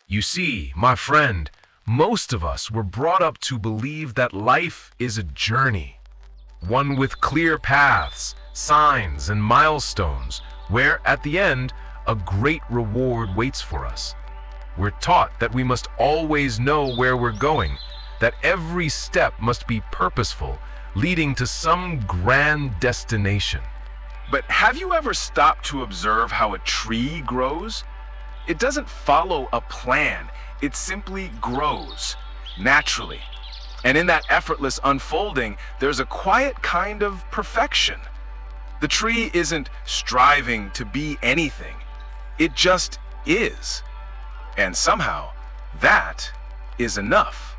You see, my friend, most of us were brought up to believe that life is a journey, one with clear paths, signs, and milestones, where at the end, a great reward waits for us. We're taught that we must always know where we're going, that every step must be purposeful, leading to some grand destination. But have you ever stopped to observe how a tree grows? It doesn't follow a plan. It simply grows naturally. And in that effortless unfolding, there's a quiet kind of perfection. The tree isn't striving to be anything. It just is. And somehow, that is enough.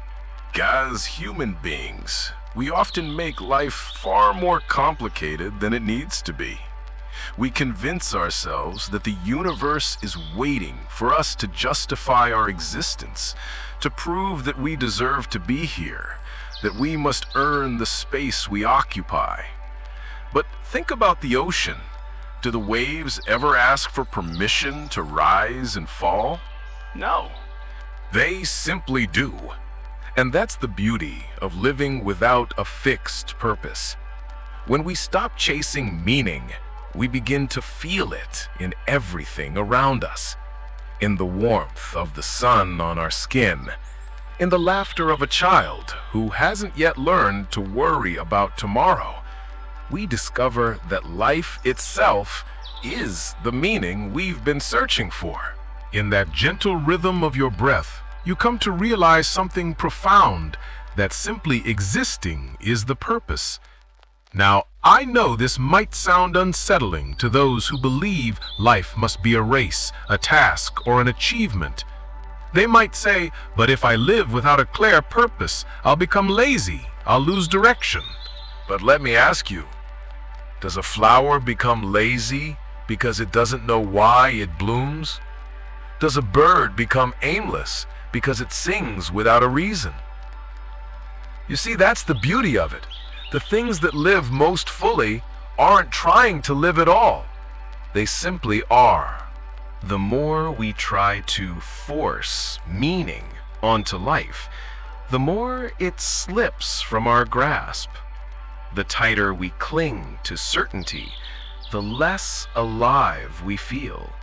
As human beings, we often make life far more complicated than it needs to be. We convince ourselves that the universe is waiting for us to justify our existence, to prove that we deserve to be here, that we must earn the space we occupy. But think about the ocean. Do the waves ever ask for permission to rise and fall? No. They simply do. And that's the beauty of living without a fixed purpose. When we stop chasing meaning, we begin to feel it in everything around us. In the warmth of the sun on our skin, in the laughter of a child who hasn't yet learned to worry about tomorrow, we discover that life itself is the meaning we've been searching for. In that gentle rhythm of your breath, you come to realize something profound, that simply existing is the purpose. Now, I know this might sound unsettling to those who believe life must be a race, a task, or an achievement. They might say, but if I live without a clear purpose, I'll become lazy, I'll lose direction. But let me ask you, does a flower become lazy because it doesn't know why it blooms? Does a bird become aimless because it sings without a reason? You see, that's the beauty of it. The things that live most fully aren't trying to live at all. They simply are. The more we try to force meaning onto life, the more it slips from our grasp. The tighter we cling to certainty, the less alive we feel.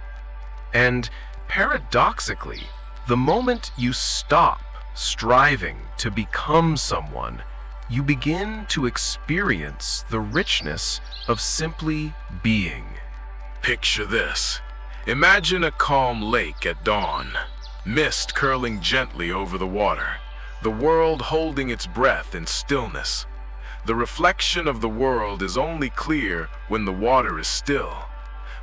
And paradoxically, the moment you stop striving to become someone, you begin to experience the richness of simply being. Picture this. Imagine a calm lake at dawn, mist curling gently over the water, the world holding its breath in stillness. The reflection of the world is only clear when the water is still.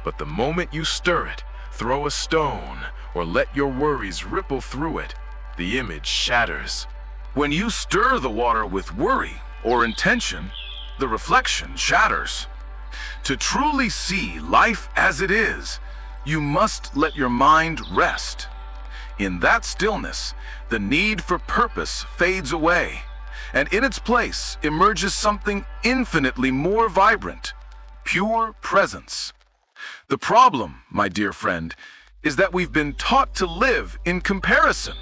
But the moment you stir it, throw a stone, or let your worries ripple through it, the image shatters. When you stir the water with worry or intention, the reflection shatters. To truly see life as it is, you must let your mind rest. In that stillness, the need for purpose fades away, and in its place emerges something infinitely more vibrant, pure presence. The problem, my dear friend, is that we've been taught to live in comparison.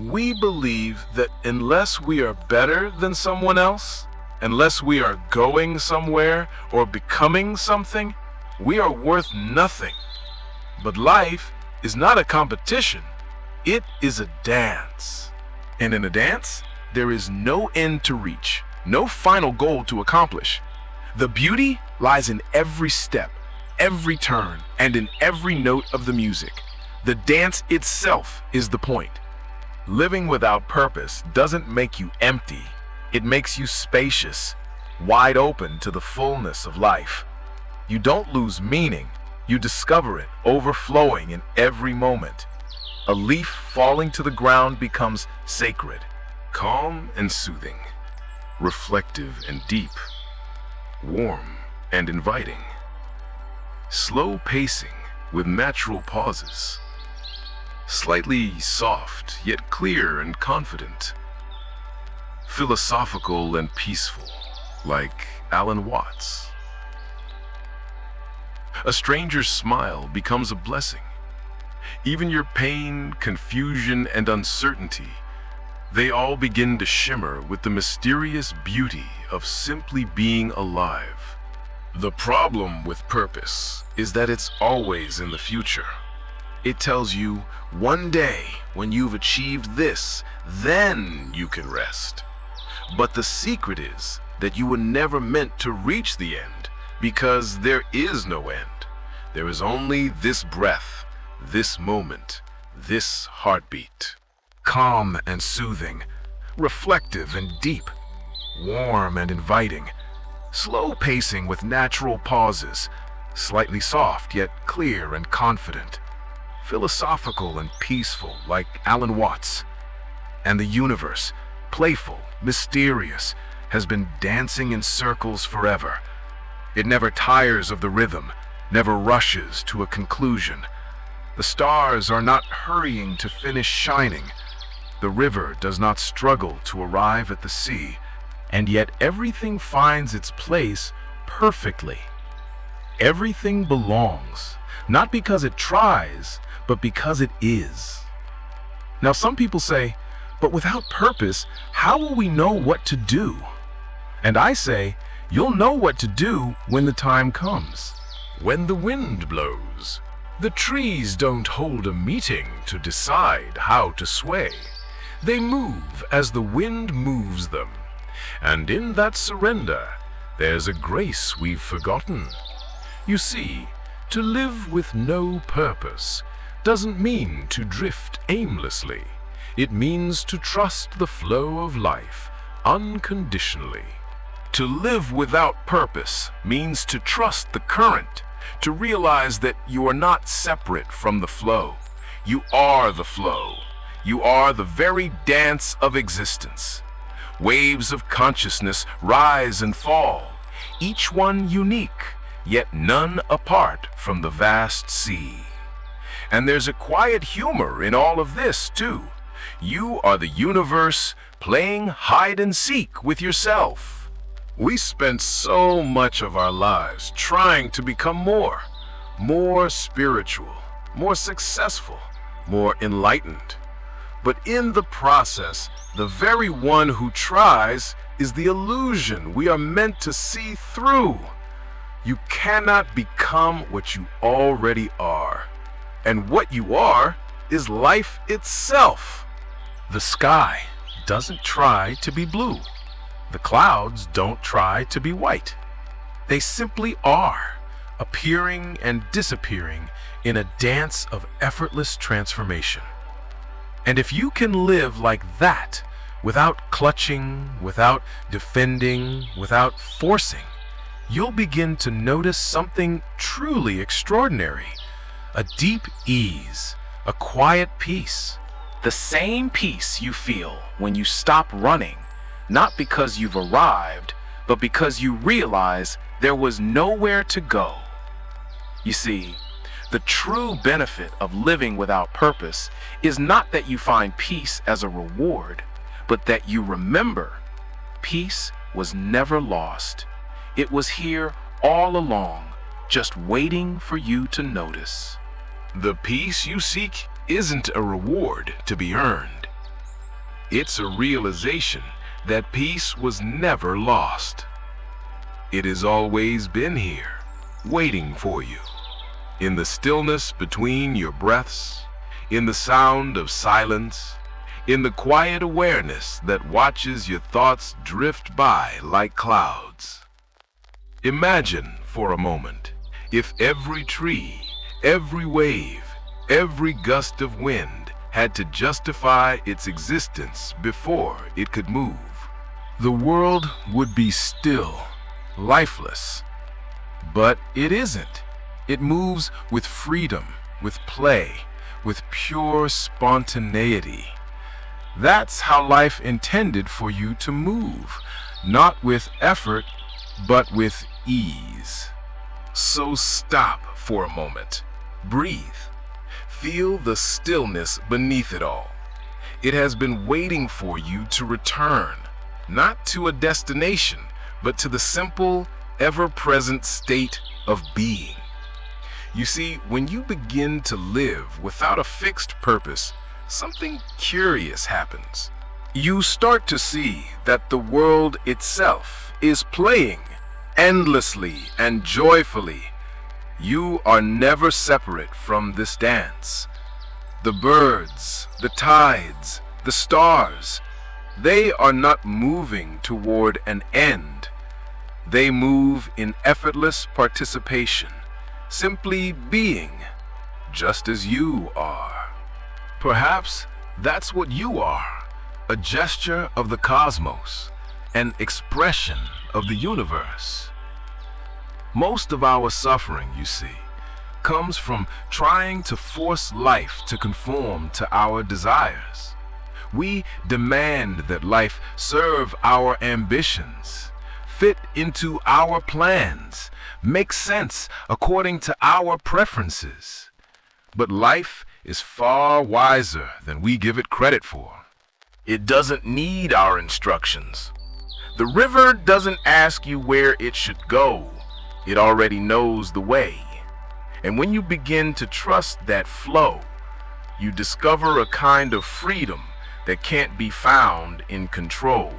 We believe that unless we are better than someone else, unless we are going somewhere or becoming something, we are worth nothing. But life is not a competition. It is a dance. And in a dance, there is no end to reach, no final goal to accomplish. The beauty lies in every step, every turn, and in every note of the music. The dance itself is the point. Living without purpose doesn't make you empty. It makes you spacious, wide open to the fullness of life. You don't lose meaning. You discover it overflowing in every moment. A leaf falling to the ground becomes sacred, calm and soothing, reflective and deep, warm and inviting, slow pacing with natural pauses, slightly soft yet clear and confident, philosophical and peaceful, like Alan Watts. A stranger's smile becomes a blessing. Even your pain, confusion, and uncertainty, they all begin to shimmer with the mysterious beauty of simply being alive. The problem with purpose is that it's always in the future. It tells you, one day, when you've achieved this, then you can rest. But the secret is that you were never meant to reach the end, because there is no end. There is only this breath, this moment, this heartbeat. Calm and soothing, reflective and deep, warm and inviting, slow pacing with natural pauses, slightly soft yet clear and confident, philosophical and peaceful like Alan Watts. And the universe, playful, mysterious, has been dancing in circles forever. It never tires of the rhythm, never rushes to a conclusion. The stars are not hurrying to finish shining. The river does not struggle to arrive at the sea, and yet everything finds its place perfectly. Everything belongs, not because it tries, but because it is. Now some people say, but without purpose, how will we know what to do? And I say, you'll know what to do when the time comes. When the wind blows, the trees don't hold a meeting to decide how to sway. They move as the wind moves them. And in that surrender, there's a grace we've forgotten. You see, to live with no purpose doesn't mean to drift aimlessly. It means to trust the flow of life unconditionally. To live without purpose means to trust the current, to realize that you are not separate from the flow. You are the flow. You are the very dance of existence. Waves of consciousness rise and fall, each one unique, yet none apart from the vast sea. And there's a quiet humor in all of this, too. You are the universe playing hide and seek with yourself. We spend so much of our lives trying to become more spiritual, more successful, more enlightened. But in the process, the very one who tries is the illusion we are meant to see through. You cannot become what you already are. And what you are is life itself. The sky doesn't try to be blue. The clouds don't try to be white. They simply are, appearing and disappearing in a dance of effortless transformation. And if you can live like that, without clutching, without defending, without forcing, you'll begin to notice something truly extraordinary. A deep ease, a quiet peace. The same peace you feel when you stop running, not because you've arrived, but because you realize there was nowhere to go. You see, the true benefit of living without purpose is not that you find peace as a reward, but that you remember peace was never lost. It was here all along, just waiting for you to notice. The peace you seek isn't a reward to be earned. It's a realization that peace was never lost. It has always been here, waiting for you. In the stillness between your breaths, in the sound of silence, in the quiet awareness that watches your thoughts drift by like clouds. Imagine for a moment if every tree, every wave, every gust of wind had to justify its existence before it could move. The world would be still, lifeless. But it isn't. It moves with freedom, with play, with pure spontaneity. That's how life intended for you to move, not with effort, but with ease. So stop for a moment. Breathe. Feel the stillness beneath it all. It has been waiting for you to return, not to a destination, but to the simple, ever-present state of being. You see, when you begin to live without a fixed purpose, something curious happens. You start to see that the world itself is playing endlessly and joyfully. You are never separate from this dance. The birds, the tides, the stars, they are not moving toward an end. They move in effortless participation, simply being, just as you are. Perhaps that's what you are, a gesture of the cosmos, an expression of the universe. Most of our suffering, you see, comes from trying to force life to conform to our desires. We demand that life serve our ambitions, fit into our plans, make sense according to our preferences. But life is far wiser than we give it credit for. It doesn't need our instructions. The river doesn't ask you where it should go. It already knows the way. And when you begin to trust that flow, you discover a kind of freedom that can't be found in control.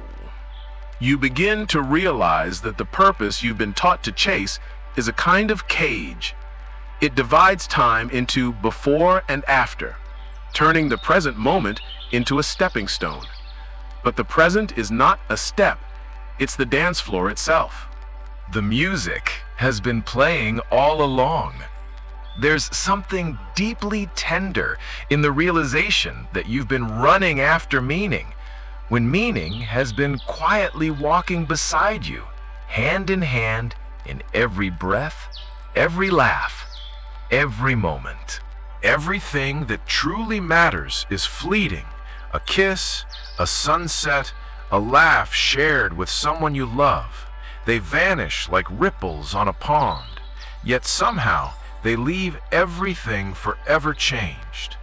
You begin to realize that the purpose you've been taught to chase is a kind of cage. It divides time into before and after, turning the present moment into a stepping stone. But the present is not a step, it's the dance floor itself. The music has been playing all along. There's something deeply tender in the realization that you've been running after meaning, when meaning has been quietly walking beside you, hand in every breath, every laugh, every moment. Everything that truly matters is fleeting. A kiss, a sunset, a laugh shared with someone you love. They vanish like ripples on a pond, yet somehow they leave everything forever changed.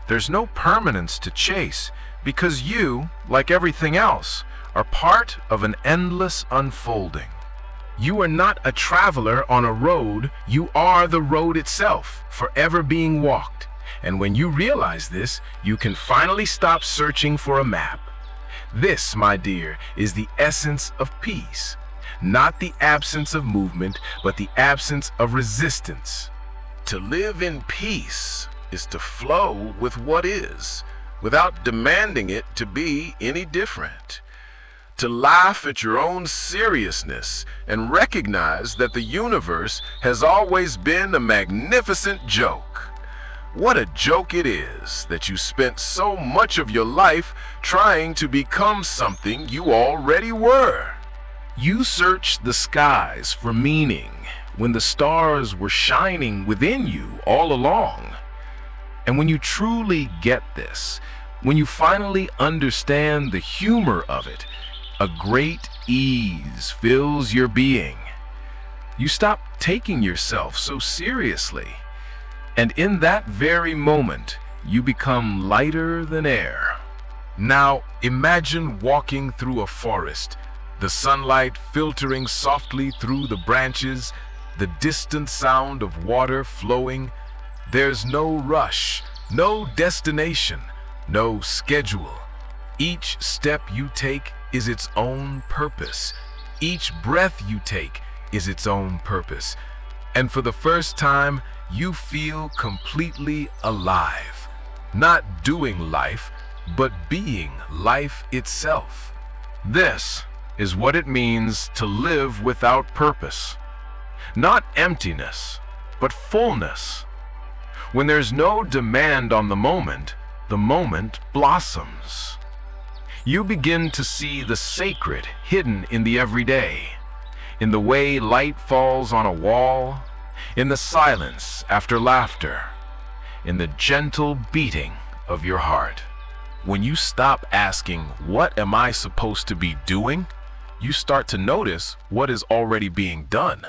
There's no permanence to chase because you, like everything else, are part of an endless unfolding. You are not a traveler on a road, you are the road itself, forever being walked. And when you realize this, you can finally stop searching for a map. This, my dear, is the essence of peace. Not the absence of movement, but the absence of resistance. To live in peace is to flow with what is, without demanding it to be any different. To laugh at your own seriousness and recognize that the universe has always been a magnificent joke. What a joke it is that you spent so much of your life trying to become something you already were. You searched the skies for meaning when the stars were shining within you all along. And when you truly get this, when you finally understand the humor of it, a great ease fills your being. You stop taking yourself so seriously. And in that very moment, you become lighter than air. Now, imagine walking through a forest, the sunlight filtering softly through the branches, the distant sound of water flowing. There's no rush, no destination, no schedule. Each step you take is its own purpose. Each breath you take is its own purpose. And for the first time, you feel completely alive. Not doing life, but being life itself. This is what it means to live without purpose. Not emptiness, but fullness. When there's no demand on the moment blossoms. You begin to see the sacred hidden in the everyday, in the way light falls on a wall, in the silence after laughter, in the gentle beating of your heart. When you stop asking, what am I supposed to be doing? You start to notice what is already being done.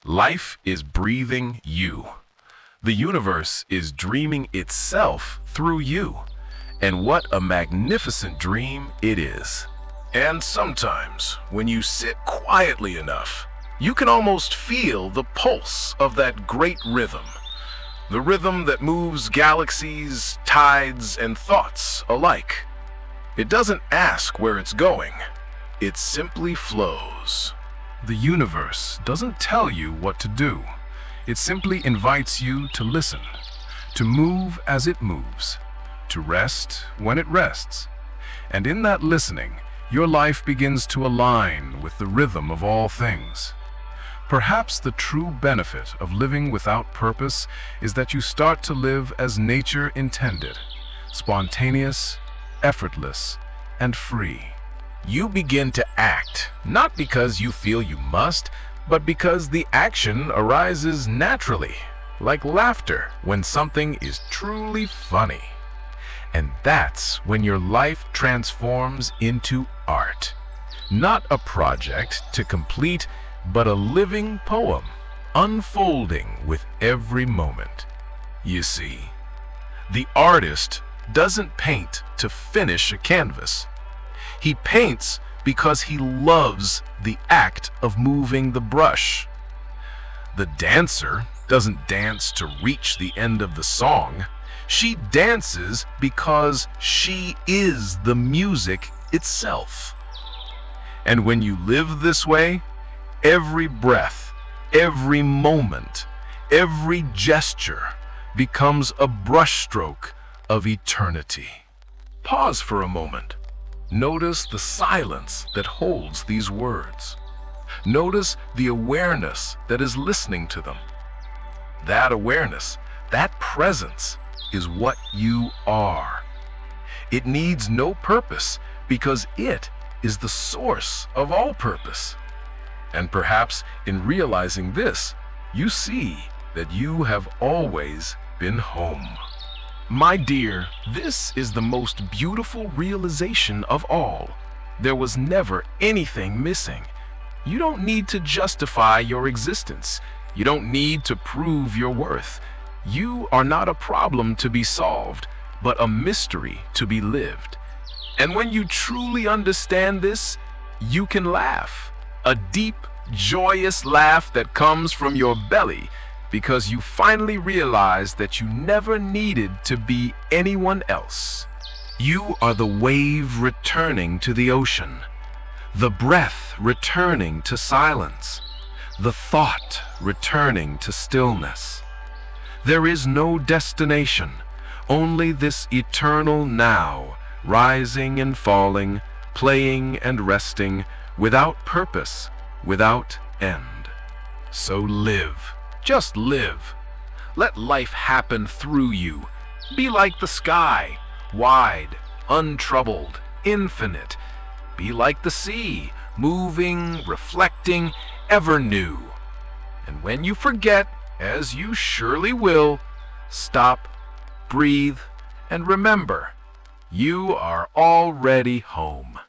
Life is breathing you. The universe is dreaming itself through you. And what a magnificent dream it is. And sometimes, when you sit quietly enough, you can almost feel the pulse of that great rhythm, The rhythm that moves galaxies, tides, and thoughts alike. It doesn't ask where it's going. It simply flows. The universe doesn't tell you what to do. It simply invites you to listen, to move as it moves, to rest when it rests. And in that listening, your life begins to align with the rhythm of all things. Perhaps the true benefit of living without purpose is that you start to live as nature intended, spontaneous, effortless, and free. You begin to act, not because you feel you must, but because the action arises naturally, like laughter when something is truly funny. And that's when your life transforms into art. Not a project to complete, but a living poem, unfolding with every moment. You see, the artist doesn't paint to finish a canvas. He paints because he loves the act of moving the brush. The dancer doesn't dance to reach the end of the song. She dances because she is the music itself. And when you live this way, every breath, every moment, every gesture becomes a brushstroke of eternity. Pause for a moment. Notice the silence that holds these words. Notice the awareness that is listening to them. That awareness, that presence, is what you are. It needs no purpose because it is the source of all purpose. And perhaps in realizing this, you see that you have always been home. My dear, this is the most beautiful realization of all. There was never anything missing. You don't need to justify your existence. You don't need to prove your worth. You are not a problem to be solved, but a mystery to be lived. And when you truly understand this, you can laugh. A deep, joyous laugh that comes from your belly because you finally realize that you never needed to be anyone else. You are the wave returning to the ocean, the breath returning to silence, the thought returning to stillness. There is no destination, only this eternal now, rising and falling, playing and resting, without purpose, without end. So live, just live. Let life happen through you. Be like the sky, wide, untroubled, infinite. Be like the sea, moving, reflecting, ever new. And when you forget, as you surely will, stop, breathe, and remember, you are already home.